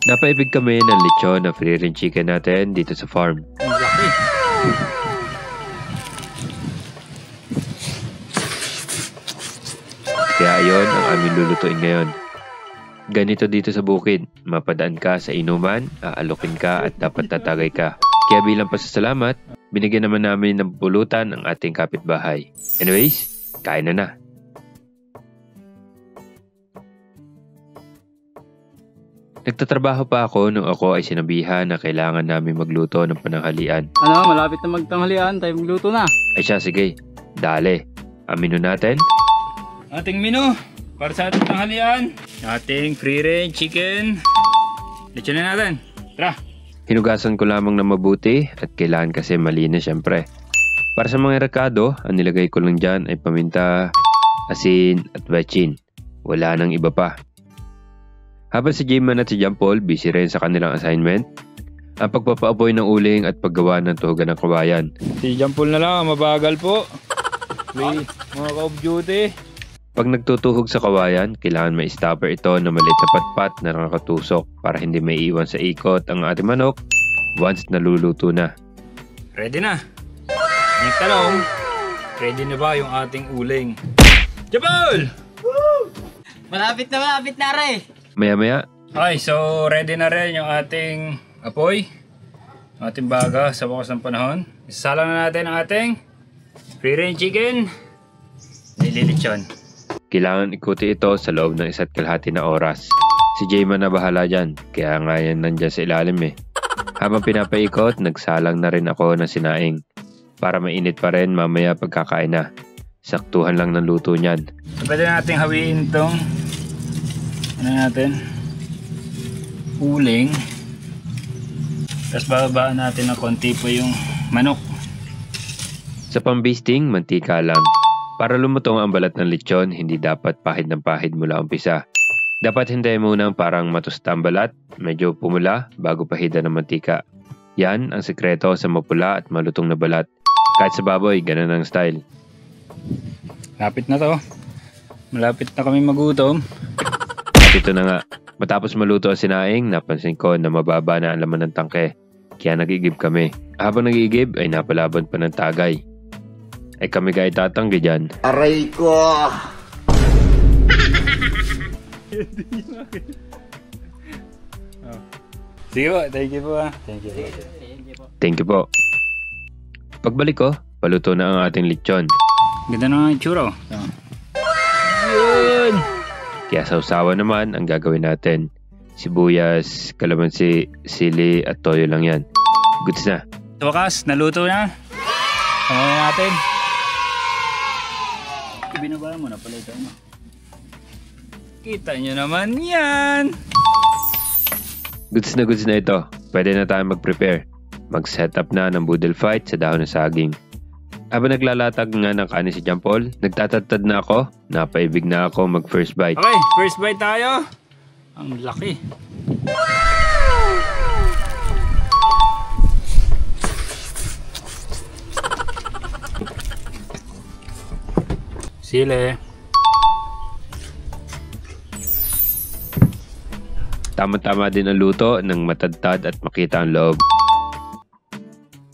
Napaibig kami ng lechon na free range chicken natin dito sa farm. Ang laki. Kaya ayon ang aming lulutuin ngayon. Ganito dito sa bukid, mapadaan ka sa inuman, aalokin ka at dapat tatagay ka. Kaya bilang pasasalamat, binigyan naman namin ng pulutan ang ating kapitbahay. Anyways, kain na. Nagtatrabaho pa ako nung ako ay sinabihan na kailangan namin magluto ng pananghalian. Ano, malapit na magtanghalian, tayo magluto na. Ay siya, sige, dale. Ang menu natin, Ating menu para sa ating tanghalian. Ating free range chicken. Lechon na natin. Tara. hinugasan ko lamang na mabuti at kailangan kasi malinis syempre. Para sa mga rekado, ang nilagay ko lang dyan ay paminta, asin at bechin. Wala nang iba pa. Habang si Jayman at si John Paul busy rin sa kanilang assignment, ang pagpapaapoy ng uling at paggawa ng tuhugan ng kawayan. Si John Paul na lang, mabagal po. May mga ka-off duty. Pag nagtutuhog sa kawayan, kailangan may stopper ito na maliit na patpat na nakakatusok para hindi may iwan sa ikot ang ating manok once naluluto na. Ready na. Yung talong, ready na ba yung ating uling? John Paul! Malapit na re. Maya-maya, Okay, so ready na rin yung ating apoy. Ating baga sa bukas ng panahon. Isasalang na natin ang ating free range chicken. Nililitsyon. kailangan ikuti ito sa loob ng 1.5 na oras. Si Jayman na bahala dyan, kaya nga yan nandyan sa ilalim eh. Habang pinapaikot, nagsalang na rin ako ng sinaing. Para mainit pa rin mamaya pagkakain na. Saktuhan lang ng luto niyan. Pwede natin hawiin itong ano natin? Uling. Tapos bababaan natin ng konti po yung manok. Sa pambisting, mantika lang. Para lumutong ang balat ng lechon, hindi dapat pahid ng pahid mula umpisa. Dapat hintayin muna parang matusta ang balat, medyo pumula bago pahidan ng mantika. Yan ang sekreto sa mapula at malutong na balat. Kahit sa baboy, ganun ang style. Lapit na to. Malapit na kami magutom. At ito na nga, matapos maluto ang sinaing, napansin ko na mababa na ang laman ng tangke. Kaya nag-igib kami. Habang nag-igib ay napalaban pa ng tagay. Ay kami kaya tatanggi dyan. Aray ko! Sige po, thank you po ah. Thank you. Thank you po. Pagbalik ko, paluto na ang ating lechon. Ganda na nga yung churro. Yun! Kaya sausawa naman ang gagawin natin. Sibuyas, kalamansi, sili at toyo lang yan. Goods na. Sa wakas, naluto na. Tamayin natin. Binabara mo na pala ito. Ano? Kita nyo naman yan. Goods na ito. Pwede na tayo mag-prepare. Mag-setup na ng boodle fight sa dahon ng saging. Habang naglalatag nga ng kanin si John Paul, nagtatatad na ako. Napaibig na ako mag-first bite. Okay, first bite tayo. Ang laki. Sili. Tama-tama din ang luto ng matadtad at makita ang loob.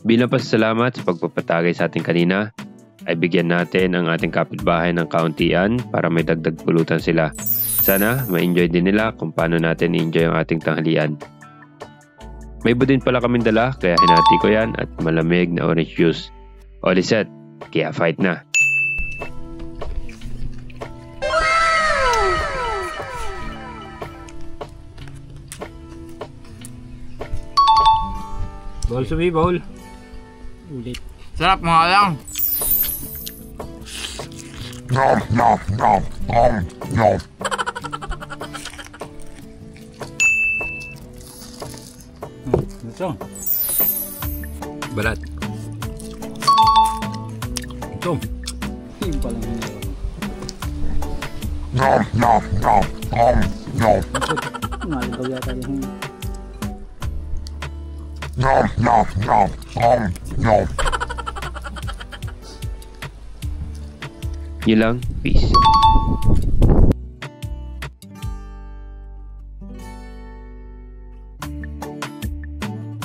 Bilang pasasalamat sa pagpapatagay sa ating kanina, ay bigyan natin ang ating kapitbahay ng kauntian para may dagdag pulutan sila. Sana ma-enjoy din nila kung paano natin i-enjoy ang ating tanghalian. May budin pala kaming dala kaya hinati ko yan at malamig na orange juice. All is set, kaya fight na. Bowl subi, bowl. Ulit. Sarap mga lang. Nom, nom, nom, nom, nom. Ito. Balat. Ito. Yung palang Nom, nom, nom, nom, nom. naligaw yata yung Nom, nom, nom, nom, nom. Yun lang, peace.